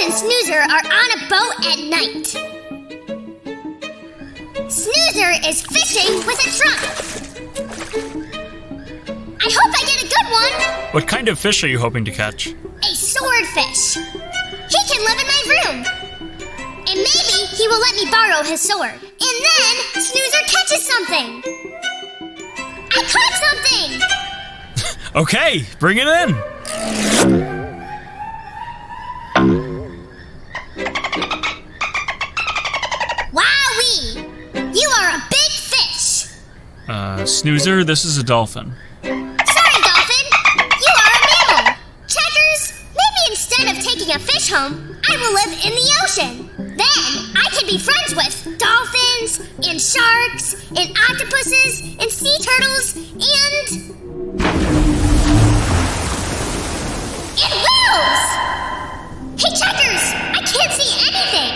and Snoozer are on a boat at night. Snoozer is fishing with a trunk. I hope I get a good one. What kind of fish are you hoping to catch? A swordfish. He can live in my room. And maybe he will let me borrow his sword. And then Snoozer catches something. I caught something! Okay, bring it in. Wowee! You are a big fish. Snoozer, this is a dolphin. Sorry, dolphin. You are a mammal. Checkers, maybe instead of taking a fish home, I will live in the ocean. Then I can be friends with dolphins and sharks and octopuses and sea turtles and whales! Hey, Checkers! I can't see anything!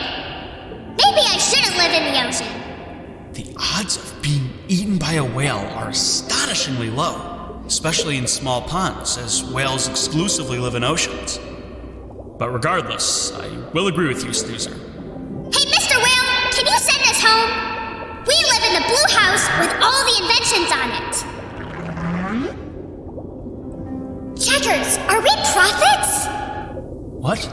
Maybe I shouldn't live in the ocean. The odds of being eaten by a whale are astonishingly low, especially in small ponds, as whales exclusively live in oceans. But regardless, I will agree with you, Snoozer. Hey, Mr. Whale, can you send us home? We live in the blue house with all the inventions on it. Checkers, are we prophets? What?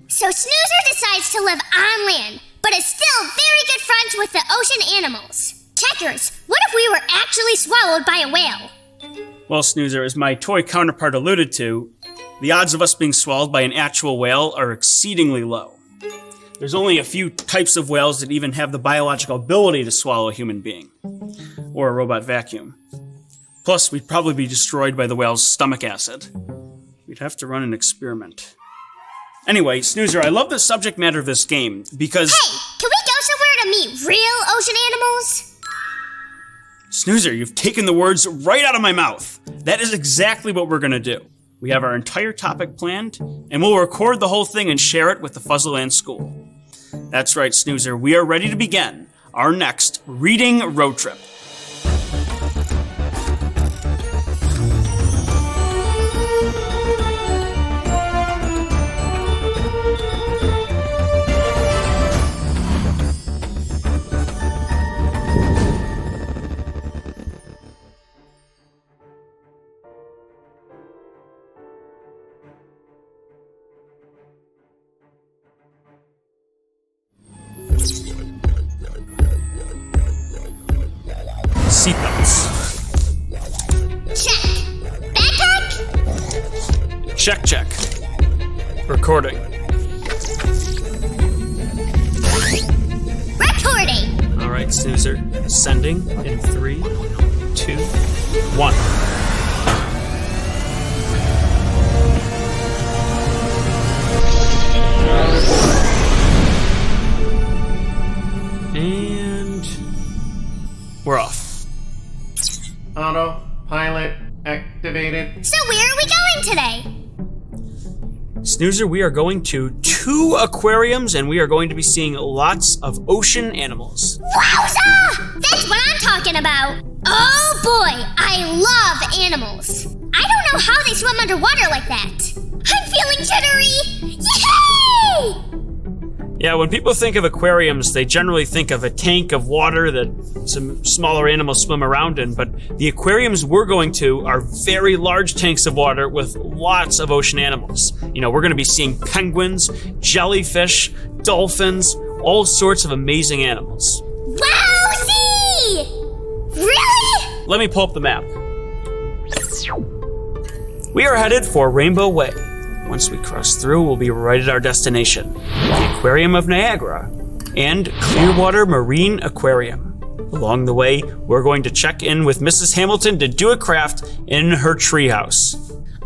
So Snoozer decides to live on land, but is still very good friends with the ocean animals. Checkers, what if we were actually swallowed by a whale? Well, Snoozer, as my toy counterpart alluded to, the odds of us being swallowed by an actual whale are exceedingly low. There's only a few types of whales that even have the biological ability to swallow a human being, or a robot vacuum. Plus, we'd probably be destroyed by the whale's stomach acid. We'd have to run an experiment. Anyway, Snoozer, I love the subject matter of this game because... Hey, can we go somewhere to meet real ocean animals? Snoozer, you've taken the words right out of my mouth. That is exactly what we're gonna do. We have our entire topic planned, and we'll record the whole thing and share it with the Fuzzleland School. That's right, Snoozer, we are ready to begin our next reading road trip. Seatbelts. Check. Backpack? Check. Recording. Recording. All right, Snoozer. Sending in 3, 2, 1. And we're off. Autopilot activated. So where are we going today? Snoozer, we are going to 2 aquariums and we are going to be seeing lots of ocean animals. Wowza! That's what I'm talking about. Oh boy, I love animals. I don't know how they swim underwater like that. I'm feeling jittery. Yay! Yeah, when people think of aquariums, they generally think of a tank of water that some smaller animals swim around in, but the aquariums we're going to are very large tanks of water with lots of ocean animals. You know, we're going to be seeing penguins, jellyfish, dolphins, all sorts of amazing animals. Wowzy! Really? Let me pull up the map. We are headed for Rainbow Way. Once we cross through, we'll be right at our destination, the Aquarium of Niagara and Clearwater Marine Aquarium. Along the way, we're going to check in with Mrs. Hamilton to do a craft in her treehouse.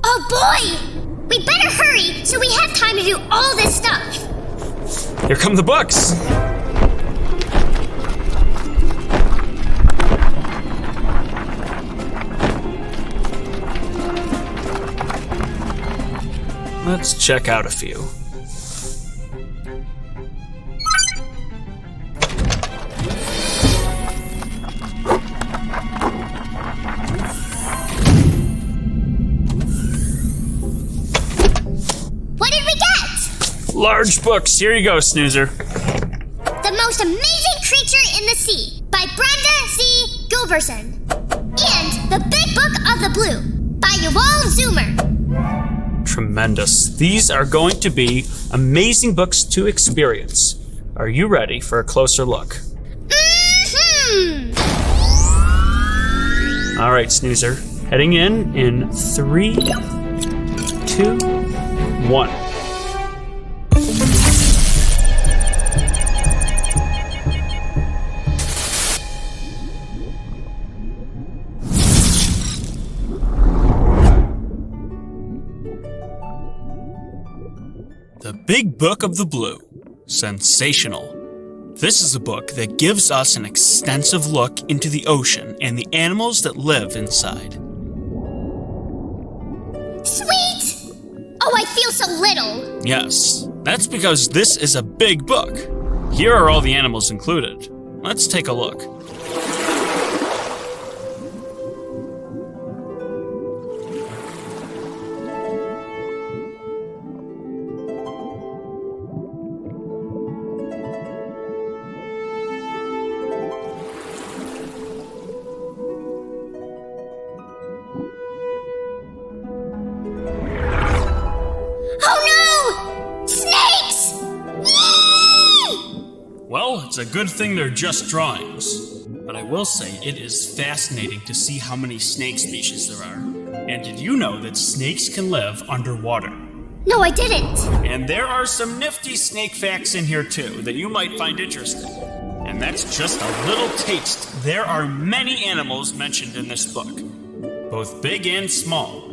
Oh boy! We better hurry so we have time to do all this stuff. Here come the books. Let's check out a few. What did we get? Large books. Here you go, Snoozer. The Most Amazing Creature in the Sea by Brenda C. Gilbertson. And The Big Book of the Blue by Yuval Zoomer. Tremendous. These are going to be amazing books to experience. Are you ready for a closer look? Mm-hmm. All right, Snoozer. Heading in 3, 2, 1. The Big Book of the Blue. Sensational. This is a book that gives us an extensive look into the ocean and the animals that live inside. Sweet! Oh, I feel so little. Yes, that's because this is a big book. Here are all the animals included. Let's take a look. Oh no! Snakes! Yee! Well, it's a good thing they're just drawings. But I will say it is fascinating to see how many snake species there are. And did you know that snakes can live underwater? No, I didn't. And there are some nifty snake facts in here too that you might find interesting. And that's just a little taste. There are many animals mentioned in this book, both big and small.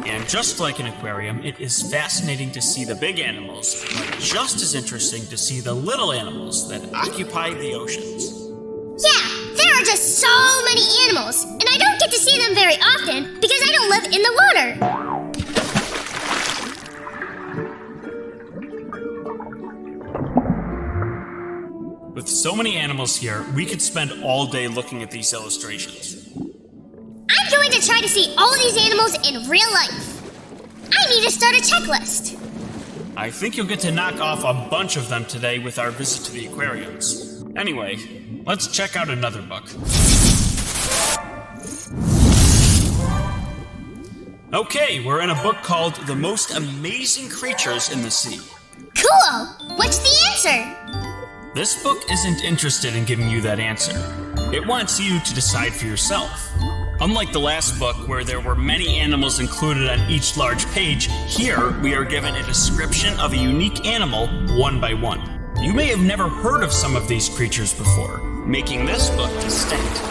And just like an aquarium, it is fascinating to see the big animals, but just as interesting to see the little animals that occupy the oceans. Yeah, there are just so many animals, and I don't get to see them very often because I don't live in the water. With so many animals here, we could spend all day looking at these illustrations. I'm going to try to see all these animals in real life. I need to start a checklist. I think you'll get to knock off a bunch of them today with our visit to the aquariums. Anyway, let's check out another book. Okay, we're in a book called The Most Amazing Creatures in the Sea. Cool! What's the answer? This book isn't interested in giving you that answer. It wants you to decide for yourself. Unlike the last book, where there were many animals included on each large page, here we are given a description of a unique animal one by one. You may have never heard of some of these creatures before, making this book distinct.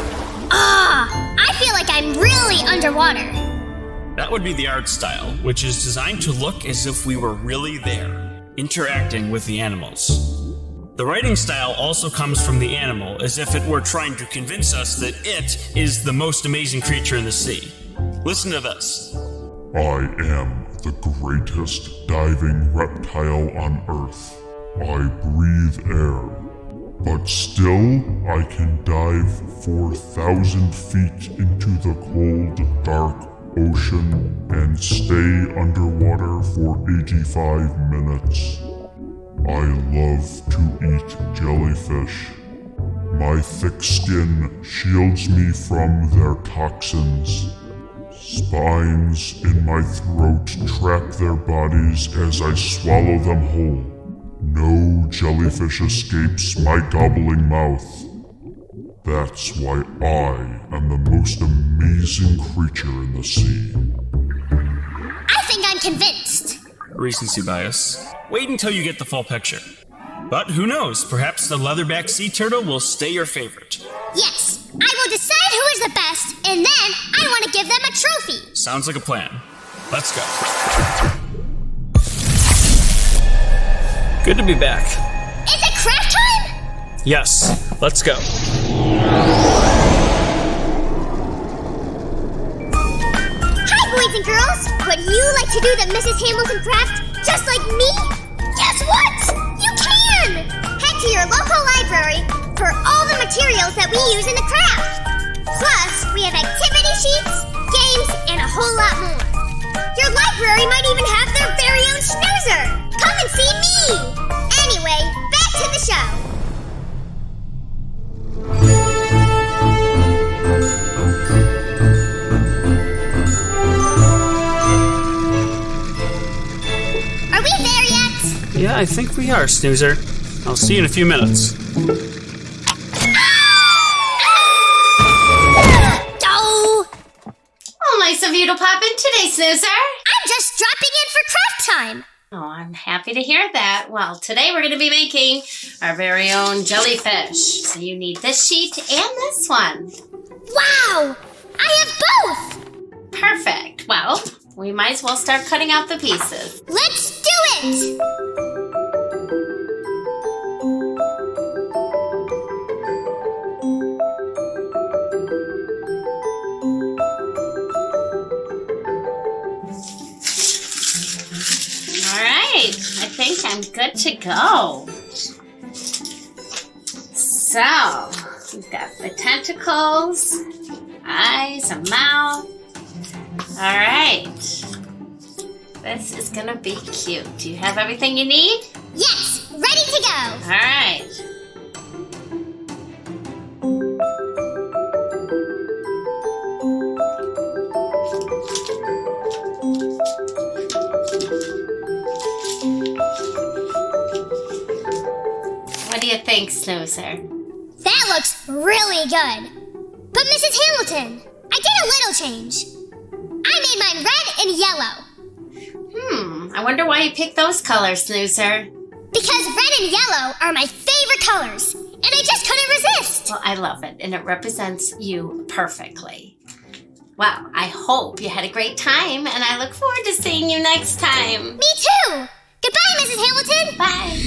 I feel like I'm really underwater. That would be the art style, which is designed to look as if we were really there, interacting with the animals. The writing style also comes from the animal, as if it were trying to convince us that it is the most amazing creature in the sea. Listen to this. I am the greatest diving reptile on Earth. I breathe air, but still I can dive 4,000 feet into the cold, dark ocean and stay underwater for 85 minutes. I love to eat jellyfish. My thick skin shields me from their toxins. Spines in my throat trap their bodies as I swallow them whole. No jellyfish escapes my gobbling mouth. That's why I am the most amazing creature in the sea. I think I'm convinced. Recency bias. Wait until you get the full picture. But who knows, perhaps the leatherback sea turtle will stay your favorite. Yes, I will decide who is the best, and then I want to give them a trophy. Sounds like a plan. Let's go. Good to be back. Is it craft time? Yes, let's go. Hi, boys and girls. Would you like to do the Mrs. Hamilton craft just like me? Guess what? You can! Head to your local library for all the materials that we use in the craft. Plus, we have activity sheets, games, and a whole lot more. Your library might even have their very own snoozer. Come and see me! Anyway, back to the show. Are we there yet? Yeah, I think we are, Snoozer. I'll see you in a few minutes. Oh! Oh, nice of you to pop in today, Snoozer. I'm just dropping in for craft time. Oh, I'm happy to hear that. Well, today we're going to be making our very own jellyfish. So you need this sheet and this one. Wow! I have both! Perfect. Well, we might as well start cutting out the pieces. Let's do it! All right. I think I'm good to go. So, we've got the tentacles, eyes, a mouth. All right. This is gonna be cute. Do you have everything you need? Yes, ready to go! All right. What do you think, Snoozer? That looks really good. But Mrs. Hamilton, I did a little change. I made mine red and yellow. I wonder why you picked those colors, Snoozer. Because red and yellow are my favorite colors, and I just couldn't resist. Well, I love it, and it represents you perfectly. Well, I hope you had a great time, and I look forward to seeing you next time. Me too! Goodbye, Mrs. Hamilton! Bye.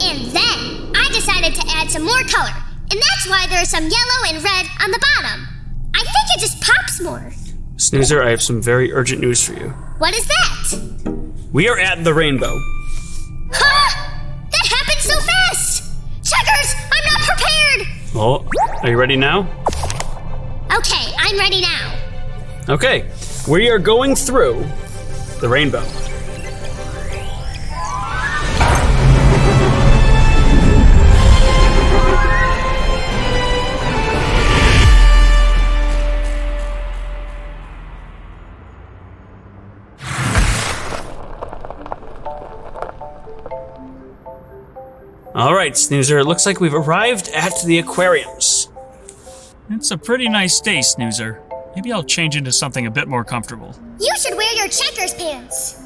And then I decided to add some more color, and that's why there is some yellow and red on the bottom. I think it just pops more. Snoozer, I have some very urgent news for you. What is that? We are at the rainbow. Huh? That happened so fast! Checkers, I'm not prepared! Well, are you ready now? Okay, I'm ready now. Okay, we are going through the rainbow. All right, Snoozer, it looks like we've arrived at the aquariums. It's a pretty nice day, Snoozer. Maybe I'll change into something a bit more comfortable. You should wear your checkers pants.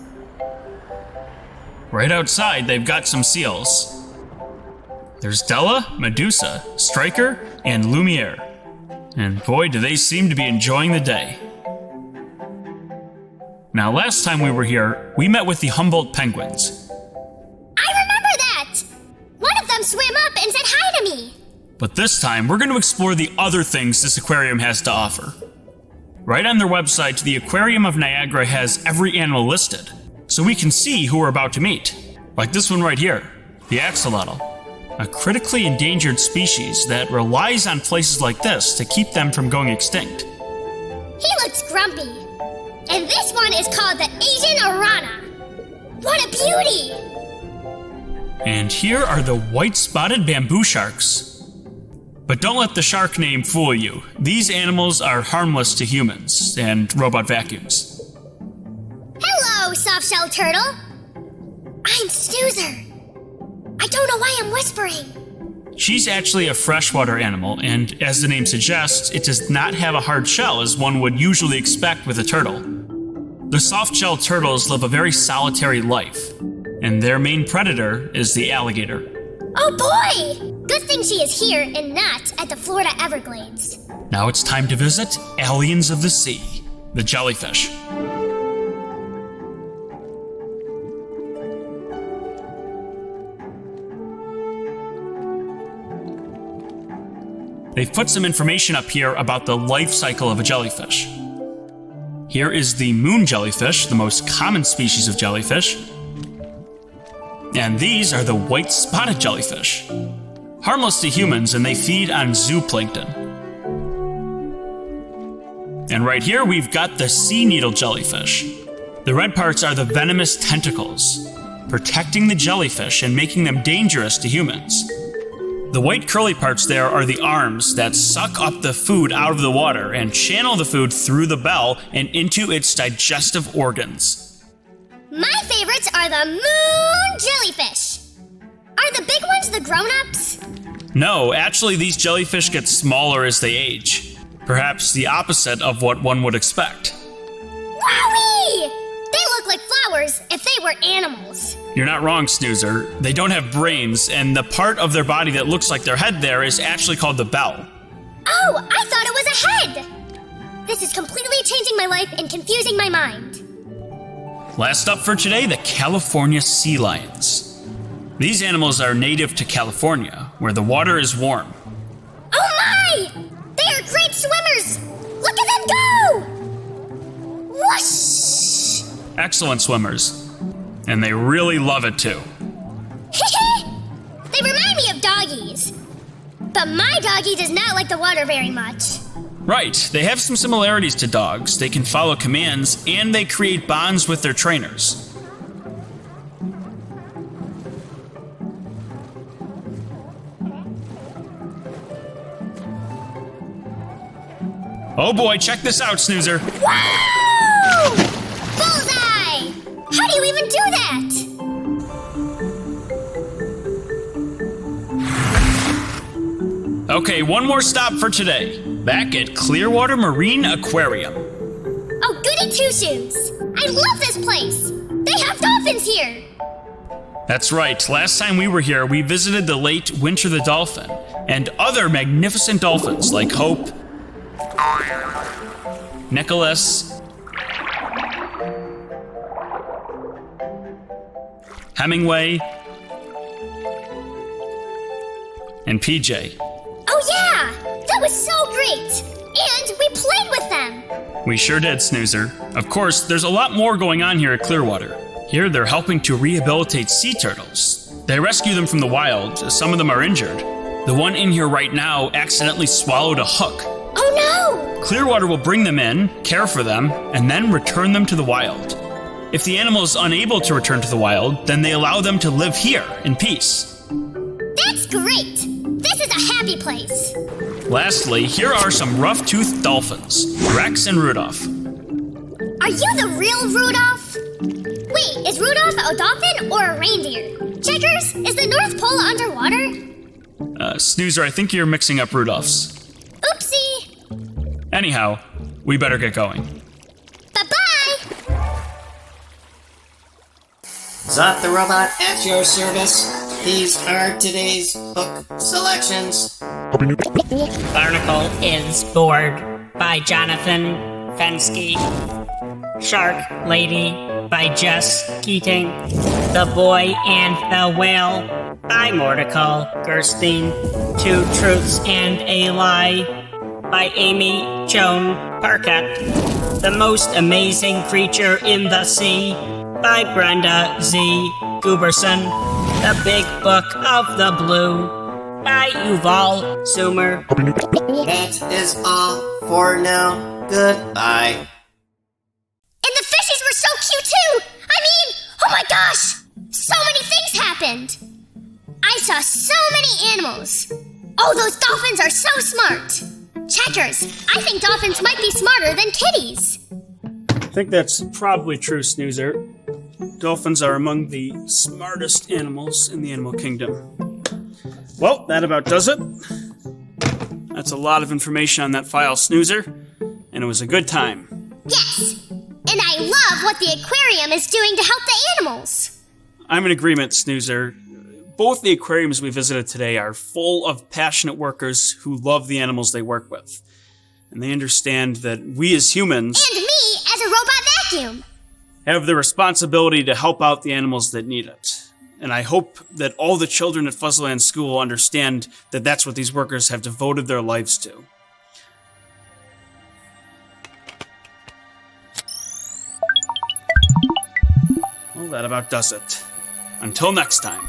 Right outside, they've got some seals. There's Della, Medusa, Striker, and Lumiere. And boy, do they seem to be enjoying the day. Now, last time we were here, we met with the Humboldt penguins. I remember that! One of them swam up and said hi to me. But this time, we're going to explore the other things this aquarium has to offer. Right on their website, the Aquarium of Niagara has every animal listed, so we can see who we're about to meet. Like this one right here, the axolotl, a critically endangered species that relies on places like this to keep them from going extinct. He looks grumpy. And this one is called the Asian Arana. What a beauty! And here are the white-spotted bamboo sharks. But don't let the shark name fool you. These animals are harmless to humans and robot vacuums. Hello, soft-shell turtle. I'm Snoozer. I don't know why I'm whispering. She's actually a freshwater animal, and as the name suggests, it does not have a hard shell as one would usually expect with a turtle. The soft-shell turtles live a very solitary life, and their main predator is the alligator. Oh boy! Good thing she is here and not at the Florida Everglades. Now it's time to visit Aliens of the Sea, the jellyfish. They've put some information up here about the life cycle of a jellyfish. Here is the moon jellyfish, the most common species of jellyfish. And these are the white spotted jellyfish. Harmless to humans, and they feed on zooplankton. And right here we've got the sea needle jellyfish. The red parts are the venomous tentacles, protecting the jellyfish and making them dangerous to humans. The white curly parts there are the arms that suck up the food out of the water and channel the food through the bell and into its digestive organs. My favorites are the moon jellyfish. Are the big ones the grown-ups? No, actually these jellyfish get smaller as they age. Perhaps the opposite of what one would expect. Wowie! They look like flowers if they were animals. You're not wrong, Snoozer. They don't have brains, and the part of their body that looks like their head there is actually called the bell. Oh, I thought it was a head! This is completely changing my life and confusing my mind. Last up for today, the California sea lions. These animals are native to California, where the water is warm. Oh my! They are great swimmers! Look at them go! Whoosh! Excellent swimmers. And they really love it too. They remind me of doggies. But my doggie does not like the water very much. Right, they have some similarities to dogs. They can follow commands, and they create bonds with their trainers. Oh boy, check this out, Snoozer. Wow! Bullseye! How do you even do that? Okay, one more stop for today. Back at Clearwater Marine Aquarium. Oh, goody two-shoes! I love this place! They have dolphins here! That's right, last time we were here, we visited the late Winter the Dolphin and other magnificent dolphins like Hope, Nicholas, Hemingway, and PJ. Oh yeah! That was so great! And we played with them! We sure did, Snoozer. Of course, there's a lot more going on here at Clearwater. Here, they're helping to rehabilitate sea turtles. They rescue them from the wild. Some of them are injured. The one in here right now accidentally swallowed a hook. Oh no! Clearwater will bring them in, care for them, and then return them to the wild. If the animal is unable to return to the wild, then they allow them to live here in peace. That's great! This is a happy place! Lastly, here are some rough-toothed dolphins, Rex and Rudolph. Are you the real Rudolph? Wait, is Rudolph a dolphin or a reindeer? Checkers, is the North Pole underwater? Snoozer, I think you're mixing up Rudolph's. Oopsie! Anyhow, we better get going. Bye-bye! Zot the Robot at your service. These are today's book selections. Barnacle is Bored by Jonathan Fensky. Shark Lady by Jess Keating. The Boy and the Whale by Mordecai Gerstein. Two Truths and a Lie by Amy Joan Parkett. The Most Amazing Creature in the Sea by Brenda Z. Guberson. The Big Book of the Blue by Yuval Sumer. That is all for now. Goodbye. And the fishies were so cute too! I mean, oh my gosh! So many things happened! I saw so many animals. Oh, those dolphins are so smart! Checkers, I think dolphins might be smarter than kitties. I think that's probably true, Snoozer. Dolphins are among the smartest animals in the animal kingdom. Well, that about does it. That's a lot of information on that file, Snoozer, and it was a good time. Yes, and I love what the aquarium is doing to help the animals. I'm in agreement, Snoozer. Both the aquariums we visited today are full of passionate workers who love the animals they work with. And they understand that we as humans And me as a robot vacuum. have the responsibility to help out the animals that need it. And I hope that all the children at Fuzzleland School understand that that's what these workers have devoted their lives to. Well, that about does it. Until next time.